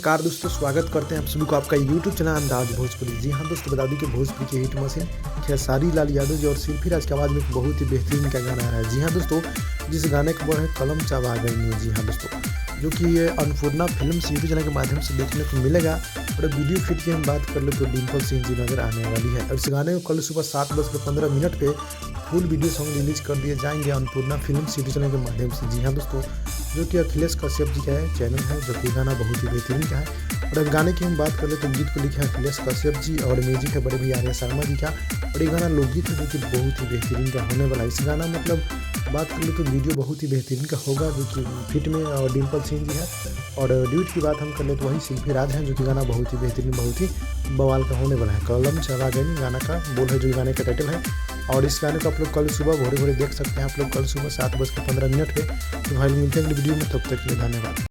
नमस्कार दोस्तों, स्वागत करते हैं आप सभी को आपका यूट्यूब चैनल अंदाज भोजपुरी। जी हाँ दोस्तों, बता दें कि भोजपुरी की हिट मशीन खेसारी लाल यादव जी और शिल्पी राज की आवाज़ में एक बहुत ही बेहतरीन का गाना आ रहा है। जी हाँ दोस्तों, जिस गाने का बोल है कलम चबा गई। जी हाँ दोस्तों, जो कि ये अन्नपूर्णा फिल्म्स यूट्यूब चैनल के माध्यम से देखने को मिलेगा। और वीडियो फिट की हम बात कर ले तो डिम्पल सिंह जी नजर आने वाली है। और इस गाने को कल सुबह 7:15 पे फुल वीडियो सॉन्ग रिलीज कर दिए जाएंगे अन्नपूर्णा फिल्म्स यूट्यूब चैनल के माध्यम से। जी हाँ दोस्तों, जो कि अखिलेश कश्यप जी का चैनल है, जो कि गाना बहुत ही बेहतरीन का है। और गाने की हम बात कर ले तो गीत को लिखे अखिलेश कश्यप जी और म्यूजिक है बड़े भैया आर्या शर्मा जी का। और ये गाना लोकगीत है, जो कि बहुत ही बेहतरीन का होने वाला है। इस गाना मतलब बात कर ले तो वीडियो बहुत ही बेहतरीन का होगा, जो कि फिट में और डिम्पल सिंह जी है। और ड्यूट की बात हम कर ले तो वही शिल्पी राज हैं, जो कि गाना बहुत ही बेहतरीन, बहुत ही बवाल का होने वाला है। कलम चबा गई गाना का बोल है, जो गाने का टाइटल है। और इस गाने को आप लोग कल सुबह भोरे भोरे देख सकते हैं, आप लोग कल सुबह 7:15 पे। तो भाई मिलते हैं अगली वीडियो में, तब तक के लिए धन्यवाद।